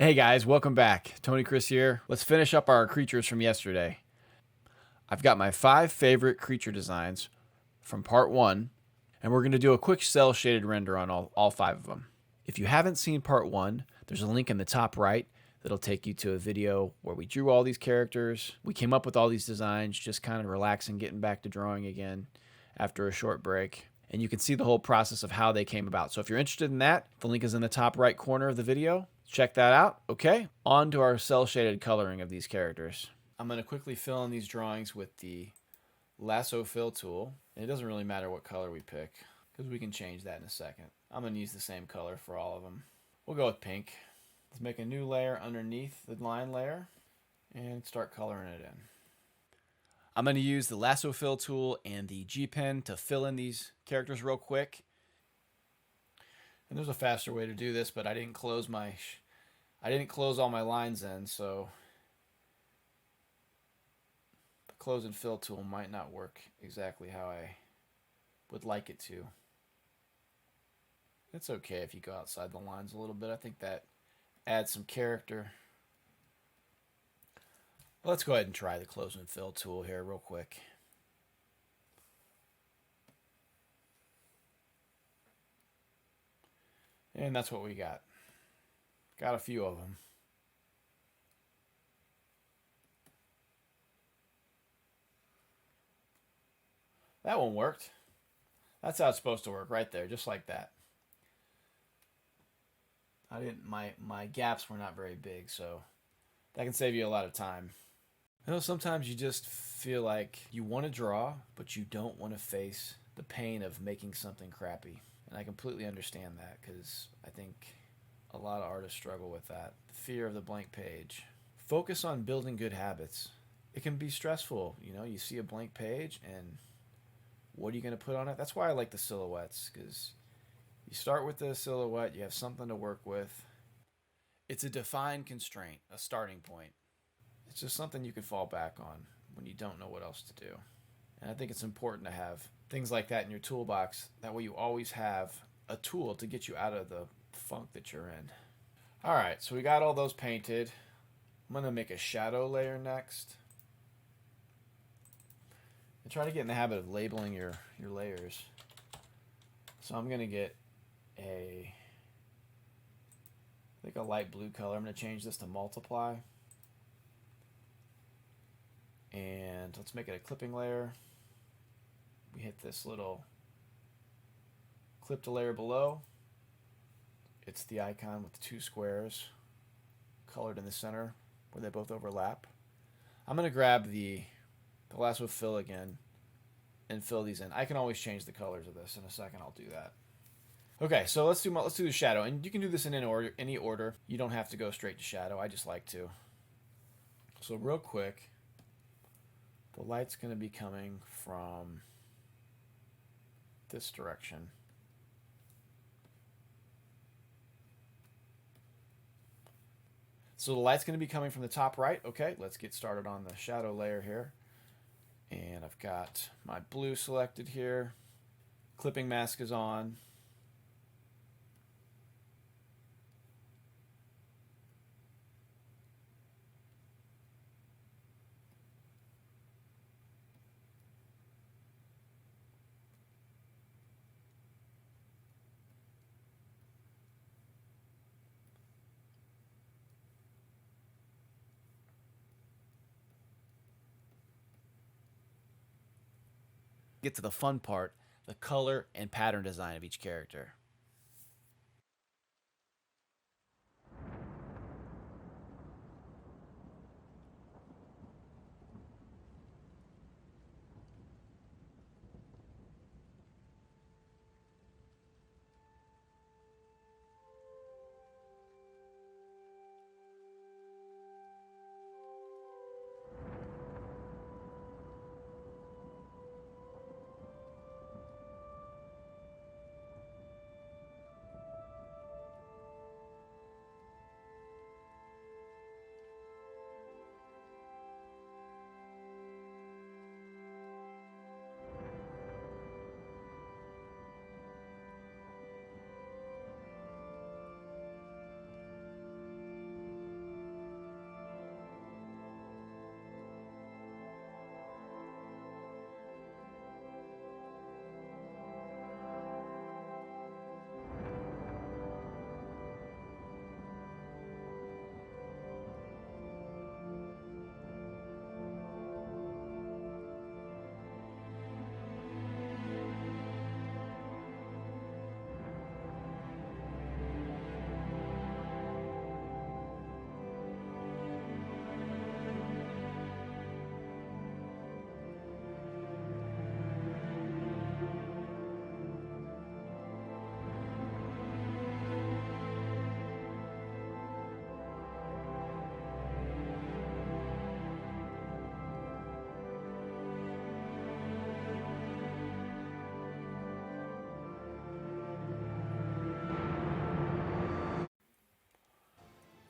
Hey guys, welcome back. Tony Chris here. Let's finish up our creatures from yesterday. I've got my 5 favorite creature designs from part 1, and we're going to do a quick cell shaded render on all 5 of them. If you haven't seen part 1, there's a link in the top right that'll take you to a video where we drew all these characters. We came up with all these designs, just kind of relaxing, getting back to drawing again after a short break. And you can see the whole process of how they came about. So if you're interested in that, the link is in the top right corner of the video. Check that out. Okay, on to our cell shaded coloring of these characters. I'm going to quickly fill in these drawings with the lasso fill tool. And it doesn't really matter what color we pick because we can change that in a second. I'm going to use the same color for all of them. We'll go with pink. Let's make a new layer underneath the line layer and start coloring it in. I'm going to use the lasso fill tool and the G pen to fill in these characters real quick. And there's a faster way to do this, but I didn't close all my lines in, so the close and fill tool might not work exactly how I would like it to. It's okay if you go outside the lines a little bit. I think that adds some character. Let's go ahead and try the close and fill tool here real quick. And that's what we got. Got a few of them. That one worked. That's how it's supposed to work right there, just like that. My gaps were not very big, so that can save you a lot of time. You know, sometimes you just feel like you want to draw, but you don't want to face the pain of making something crappy. And I completely understand that because I think a lot of artists struggle with that. The fear of the blank page. Focus on building good habits. It can be stressful. You know, you see a blank page and what are you going to put on it? That's why I like the silhouettes, because you start with the silhouette, you have something to work with. It's a defined constraint, a starting point. It's just something you can fall back on when you don't know what else to do. And I think it's important to have things like that in your toolbox. That way you always have a tool to get you out of the funk that you're in. All right, so we got all those painted. I'm going to make a shadow layer next. And try to get in the habit of labeling your layers. So I'm going to get a light blue color. I'm going to change this to multiply. And let's make it a clipping layer. We hit this little clip to layer below. It's the icon with the 2 squares colored in the center where they both overlap. I'm going to grab the lasso fill again and fill these in. I can always change the colors of this. In a second I'll do that. Okay, so let's do the shadow, and you can do this in any order. You don't have to go straight to shadow. I just like to. So real quick, the light's going to be coming from this direction. So the light's going to be coming from the top right. Okay, let's get started on the shadow layer here. And I've got my blue selected here. Clipping mask is on. Get to the fun part, the color and pattern design of each character.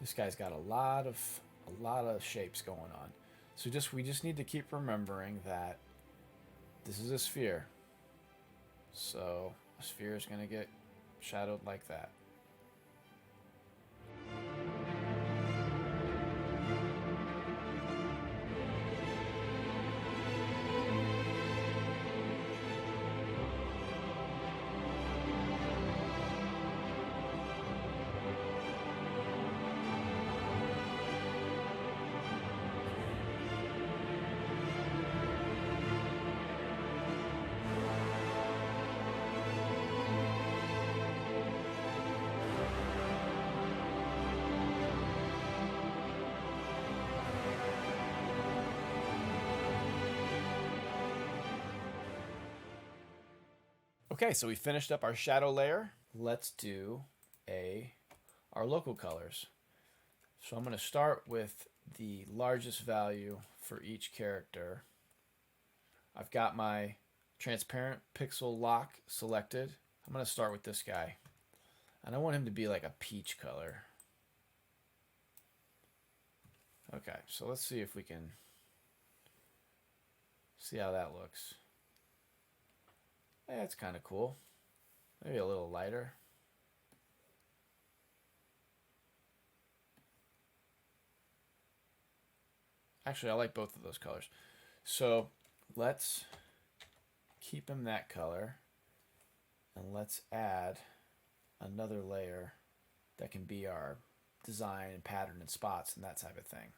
This guy's got a lot of shapes going on. So we just need to keep remembering that this is a sphere. So a sphere is going to get shadowed like that. Okay, so we finished up our shadow layer. Let's do our local colors. So I'm going to start with the largest value for each character. I've got my transparent pixel lock selected. I'm going to start with this guy. And I want him to be like a peach color. Okay, so let's see if we can see how that looks. That's kind of cool. Maybe a little lighter. Actually, I like both of those colors. So let's keep him that color. And let's add another layer that can be our design and pattern and spots and that type of thing.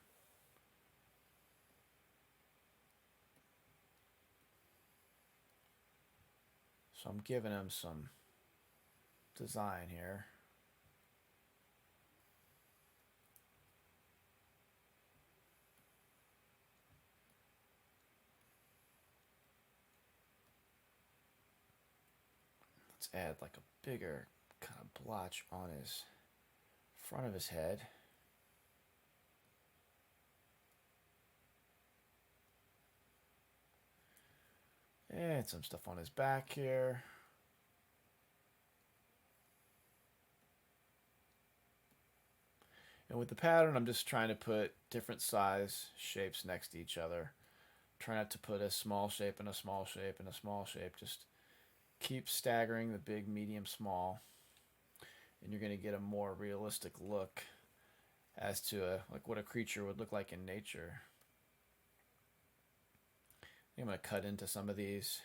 So I'm giving him some design here. Let's add like a bigger kind of blotch on his front of his head. And some stuff on his back here. And with the pattern, I'm just trying to put different size shapes next to each other. Try not to put a small shape and a small shape and a small shape. Just keep staggering the big, medium, small. And you're going to get a more realistic look as to like what a creature would look like in nature. I'm going to cut into some of these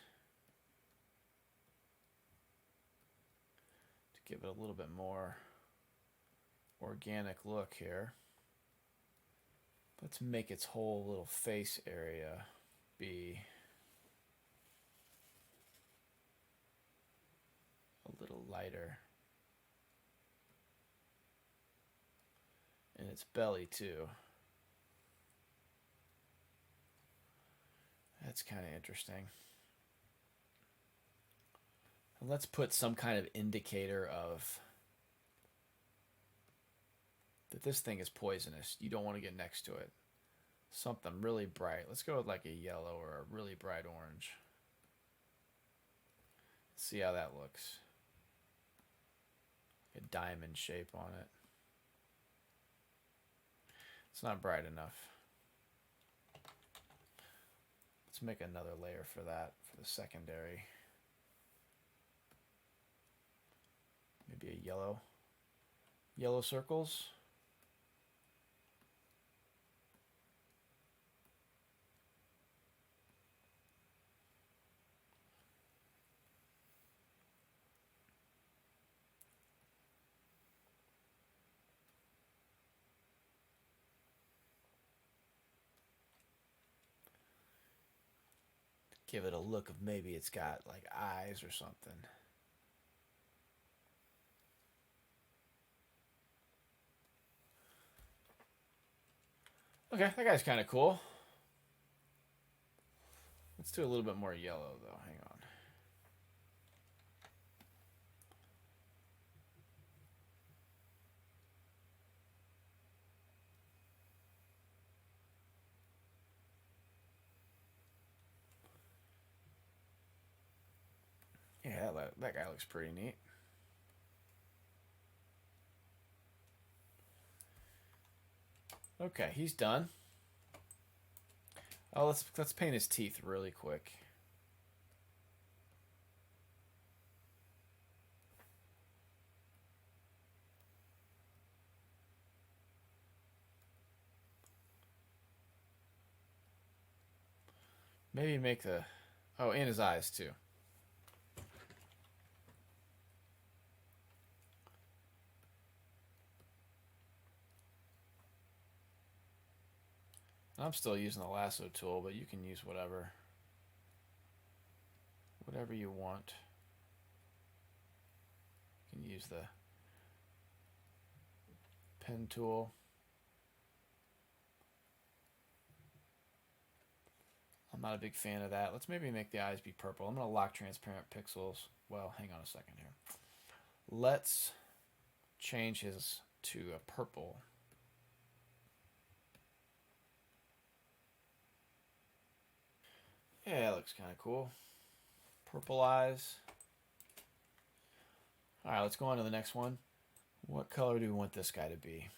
to give it a little bit more organic look here. Let's make its whole little face area be a little lighter. And its belly too. That's kind of interesting. And let's put some kind of indicator of that this thing is poisonous. You don't want to get next to it. Something really bright. Let's go with like a yellow or a really bright orange. Let's see how that looks. A diamond shape on it. It's not bright enough. Let's make another layer for that, for the secondary. Maybe a yellow. Yellow circles. Give it a look of maybe it's got like eyes or something. Okay, that guy's kind of cool. Let's do a little bit more yellow though. Hang on. Yeah, that guy looks pretty neat. Okay, he's done. Oh, let's paint his teeth really quick. Maybe make the... Oh, and his eyes, too. I'm still using the lasso tool, but you can use whatever. Whatever you want. You can use the pen tool. I'm not a big fan of that. Let's maybe make the eyes be purple. I'm going to lock transparent pixels. Well, hang on a second here. Let's change his to a purple. Yeah, that looks kind of cool. Purple eyes. Alright, let's go on to the next one. What color do we want this guy to be?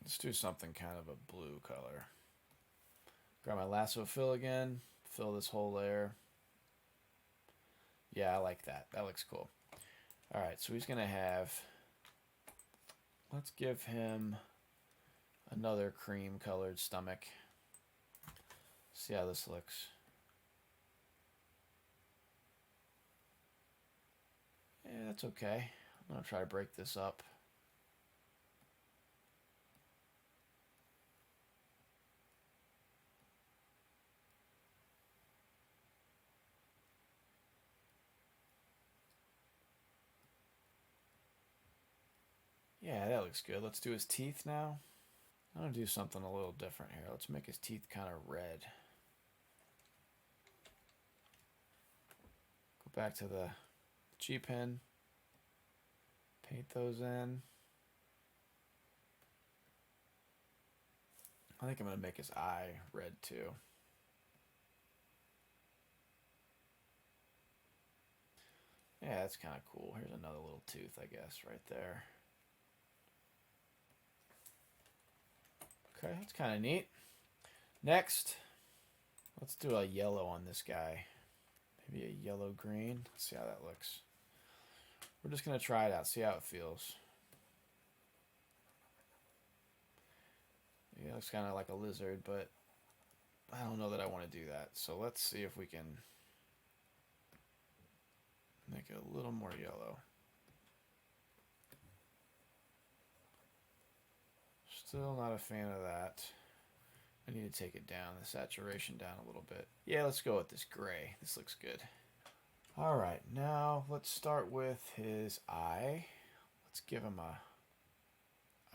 Let's do something kind of a blue color. Grab my lasso fill again. Fill this whole layer. Yeah, I like that. That looks cool. Alright, so he's going to have... Let's give him another cream colored stomach. See how this looks. Yeah, that's okay. I'm going to try to break this up. Yeah, that looks good. Let's do his teeth now. I'm going to do something a little different here. Let's make his teeth kind of red. Go back to the G pen. Paint those in. I think I'm going to make his eye red too. Yeah, that's kind of cool. Here's another little tooth, I guess, right there. Okay, that's kind of neat. Next, let's do a yellow on this guy. Maybe a yellow-green. Let's see how that looks. We're just going to try it out, see how it feels. Yeah, it looks kind of like a lizard, but I don't know that I want to do that. So let's see if we can make it a little more yellow. Still not a fan of that. I need to take it down, the saturation down a little bit. Yeah, let's go with this gray. This looks good. All right, now let's start with his eye. Let's give him a...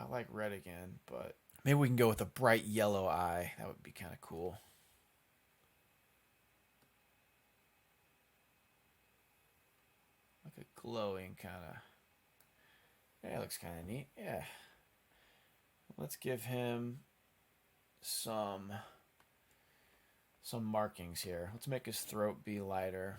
I like red again, but maybe we can go with a bright yellow eye. That would be kind of cool. Like a glowing kind of... Yeah, it looks kind of neat. Yeah. Let's give him some markings here. Let's make his throat be lighter.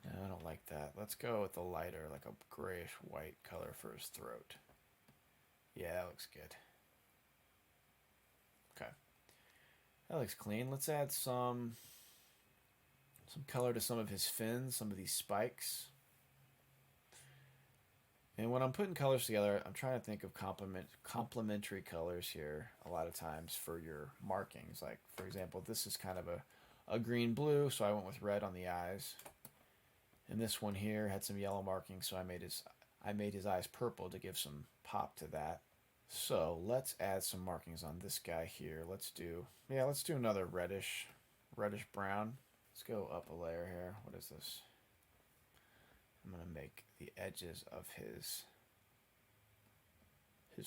No, I don't like that. Let's go with the lighter, like a grayish white color for his throat. Yeah, that looks good. Okay. That looks clean. Let's add some color to some of his fins, some of these spikes. And when I'm putting colors together, I'm trying to think of complementary colors here a lot of times for your markings. Like, for example, this is kind of a green-blue, so I went with red on the eyes. And this one here had some yellow markings, so I made his eyes purple to give some pop to that. So let's add some markings on this guy here. Let's do another reddish brown. Let's go up a layer here. What is this? I'm going to make the edges of his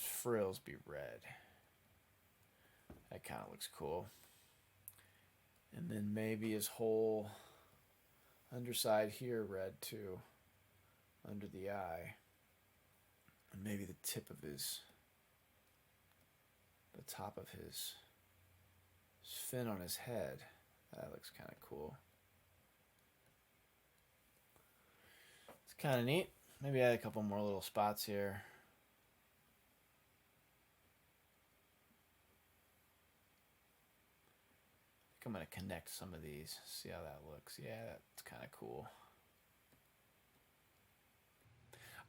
frills be red. That kind of looks cool. And then maybe his whole underside here red too, under the eye. And maybe the tip of the top of his fin on his head. That looks kind of cool. It's kind of neat. Maybe add a couple more little spots here. think I'm going to connect some of these. See how that looks. Yeah, that's kind of cool.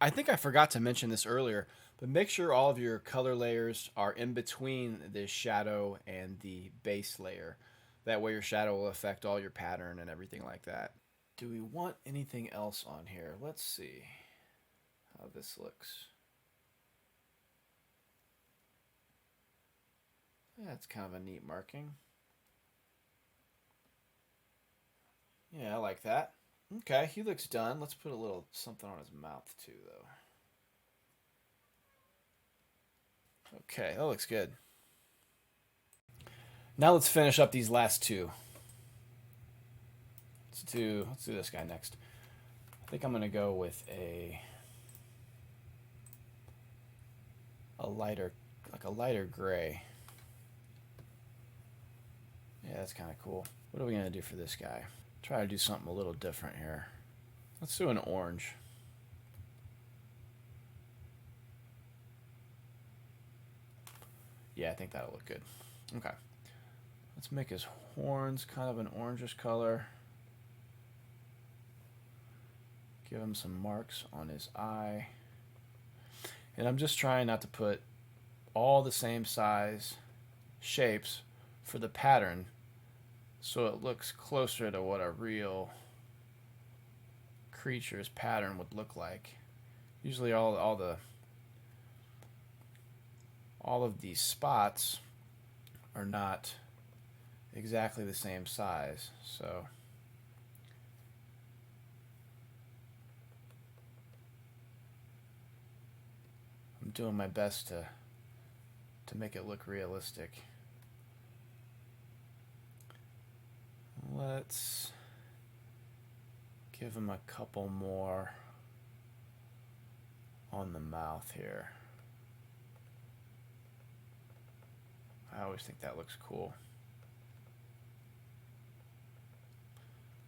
I think I forgot to mention this earlier, but make sure all of your color layers are in between the shadow and the base layer. That way your shadow will affect all your pattern and everything like that. Do we want anything else on here? Let's see how this looks. That's kind of a neat marking. Yeah, I like that. Okay, he looks done. Let's put a little something on his mouth too, though. Okay, that looks good. Now let's finish up these last two. Let's do this guy next. I think I'm gonna go with a lighter, like a lighter gray. Yeah, that's kind of cool. What are we gonna do for this guy? Try to do something a little different here. Let's do an orange. Yeah, I think that'll look good. Okay. Let's make his horns kind of an orangish color. Give him some marks on his eye. And I'm just trying not to put all the same size shapes for the pattern so it looks closer to what a real creature's pattern would look like. Usually all of these spots are not exactly the same size, so I'm doing my best to make it look realistic. Let's give him a couple more on the mouth here. I always think that looks cool.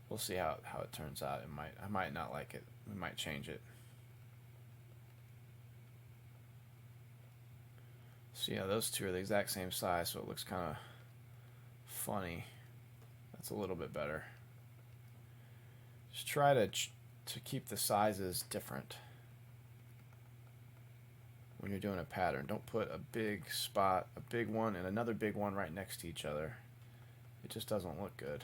We'll see how it turns out. I might not like it. We might change it. So yeah, those two are the exact same size, so it looks kind of funny. That's a little bit better. Just try to keep the sizes different when you're doing a pattern. Don't put a big spot, a big one, and another big one right next to each other. It just doesn't look good.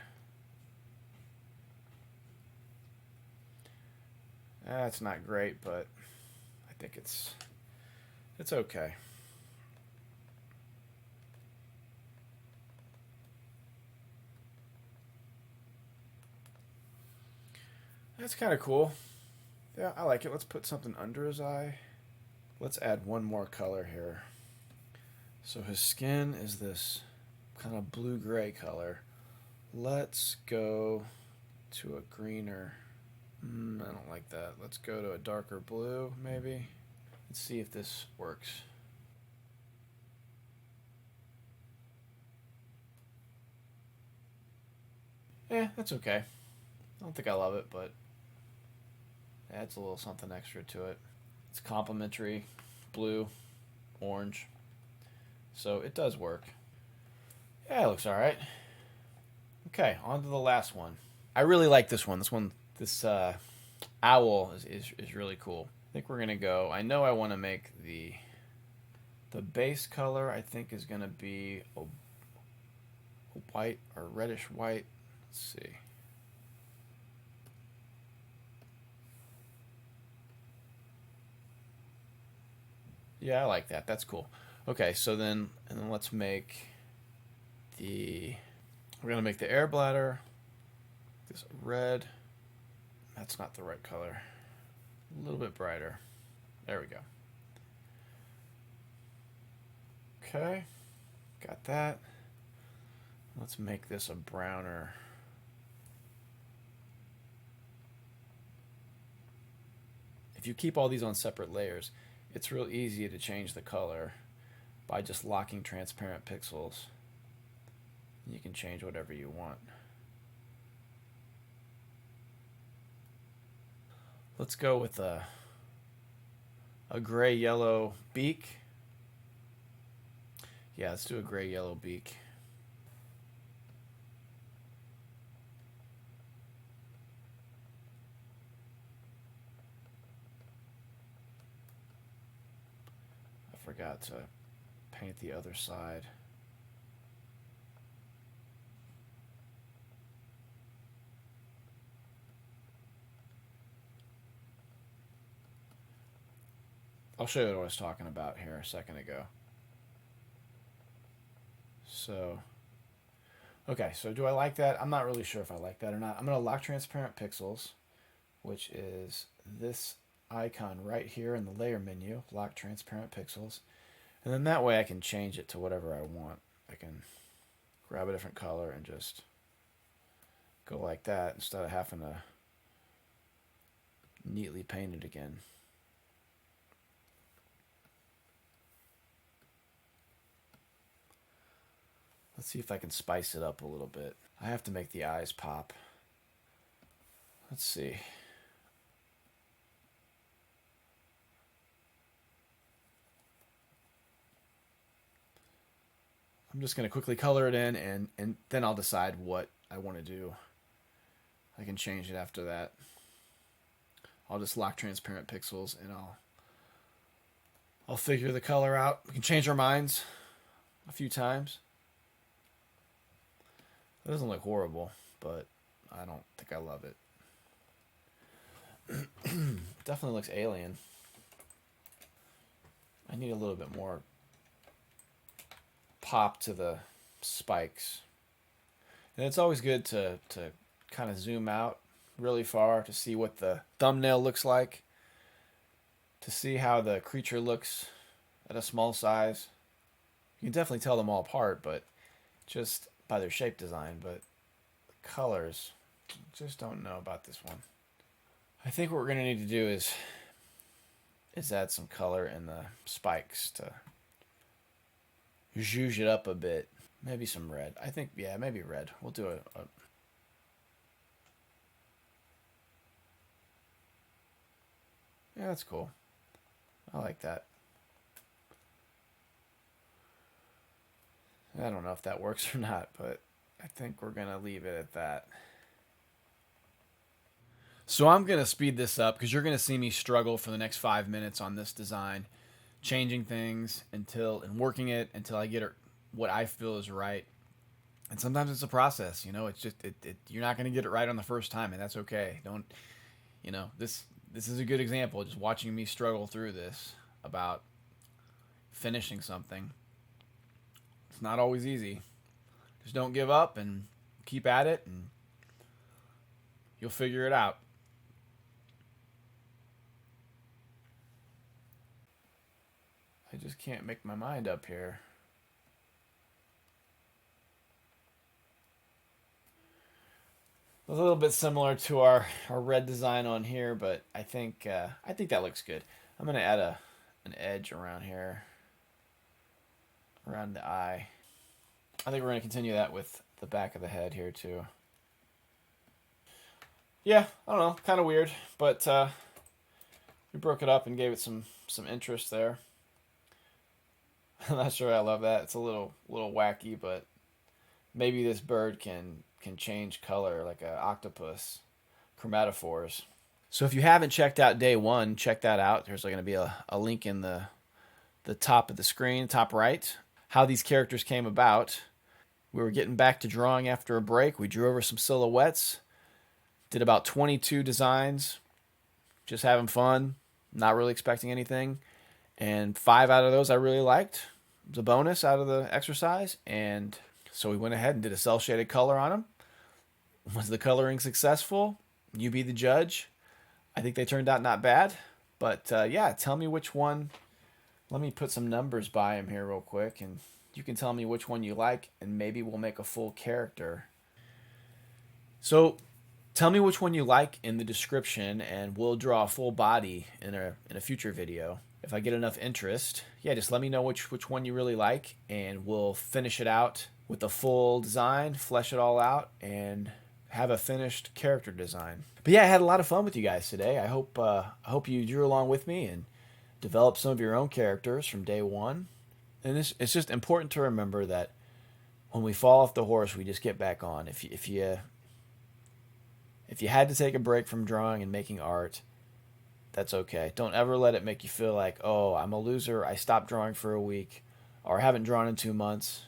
That's not great, but I think it's okay. That's kind of cool. Yeah, I like it. Let's put something under his eye. Let's add one more color here. So his skin is this kind of blue-gray color. Let's go to a greener. I don't like that. Let's go to a darker blue, maybe. Let's see if this works. Yeah, that's okay. I don't think I love it, but it adds a little something extra to it. It's complementary, blue, orange. So it does work. Yeah, it looks all right. Okay, on to the last one. I really like this one. This owl is really cool. I think we're gonna go. I know I want to make the base color. I think is gonna be a white or reddish white. Let's see. Yeah, I like that. That's cool. Okay, so then let's make we're gonna make the air bladder this red. That's not the right color. A little bit brighter. There we go. Okay, got that. Let's make this a browner. If you keep all these on separate layers, it's real easy to change the color by just locking transparent pixels. You can change whatever you want. Let's go with a gray-yellow beak. Yeah, let's do a gray-yellow beak. forgot to paint the other side. I'll show you what I was talking about here a second ago. So, okay, so do I like that? I'm not really sure if I like that or not. I'm going to lock transparent pixels, which is this icon right here in the layer menu, lock transparent pixels. And then that way I can change it to whatever I want. I can grab a different color and just go like that instead of having to neatly paint it again. Let's see if I can spice it up a little bit. I have to make the eyes pop. Let's see. I'm just going to quickly color it in, and then I'll decide what I want to do. I can change it after that. I'll just lock transparent pixels, and I'll figure the color out. We can change our minds a few times. It doesn't look horrible, but I don't think I love it. Definitely looks alien. I need a little bit more pop to the spikes. And it's always good to kind of zoom out really far to see what the thumbnail looks like, to see how the creature looks at a small size. You can definitely tell them all apart, but just by their shape design, but the colors, just don't know about this one. I think what we're going to need to do is add some color in the spikes to zhuzh it up a bit. Maybe some red. I think, yeah, maybe red. We'll do a yeah, that's cool. I like that. I don't know if that works or not, but I think we're going to leave it at that. So I'm going to speed this up because you're going to see me struggle for the next 5 minutes on this design, changing things and working it until I get it what I feel is right. And sometimes it's a process, you know. It's just you're not going to get it right on the first time, and that's okay. Don't, you know, this is a good example, just watching me struggle through this about finishing something. It's not always easy. Just don't give up and keep at it, and you'll figure it out. I just can't make my mind up here. A little bit similar to our red design on here, but I think that looks good. I'm gonna add an edge around here, around the eye. I think we're gonna continue that with the back of the head here too. Yeah, I don't know, kind of weird, but we broke it up and gave it some interest there. I'm not sure I love that. It's a little wacky, but maybe this bird can change color like an octopus, chromatophores. So if you haven't checked out day one, check that out. There's going to be a link in the top of the screen, top right. How these characters came about. We were getting back to drawing after a break. We drew over some silhouettes, did about 22 designs, just having fun, not really expecting anything. And 5 out of those I really liked. It was a bonus out of the exercise. And so we went ahead and did a cel-shaded color on them. Was the coloring successful? You be the judge. I think they turned out not bad. But yeah, tell me which one. Let me put some numbers by them here real quick. And you can tell me which one you like. And maybe we'll make a full character. So tell me which one you like in the description. And we'll draw a full body in a future video. If I get enough interest, yeah, just let me know which one you really like, and we'll finish it out with a full design, flesh it all out, and have a finished character design. But yeah, I had a lot of fun with you guys today. I hope you drew along with me and developed some of your own characters from day one. And it's just important to remember that when we fall off the horse, we just get back on. If you had to take a break from drawing and making art, that's okay. Don't ever let it make you feel like, oh, I'm a loser. I stopped drawing for a week, or I haven't drawn in 2 months.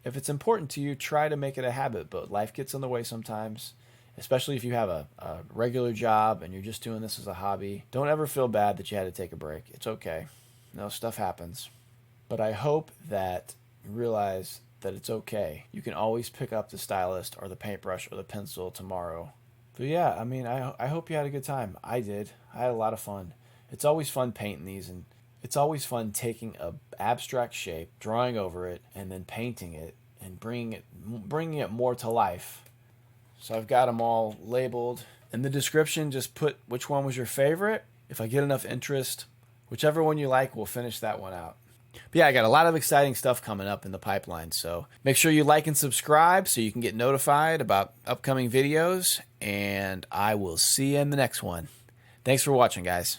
If it's important to you, try to make it a habit, but life gets in the way sometimes, especially if you have a regular job and you're just doing this as a hobby. Don't ever feel bad that you had to take a break. It's okay. No, stuff happens. But I hope that you realize that it's okay. You can always pick up the stylus or the paintbrush or the pencil tomorrow. So yeah, I mean, I hope you had a good time. I did. I had a lot of fun. It's always fun painting these, and it's always fun taking a abstract shape, drawing over it, and then painting it and bringing it more to life. So I've got them all labeled. In the description, just put which one was your favorite. If I get enough interest, whichever one you like, we'll finish that one out. But yeah, I got a lot of exciting stuff coming up in the pipeline. So make sure you like and subscribe so you can get notified about upcoming videos. And I will see you in the next one. Thanks for watching, guys.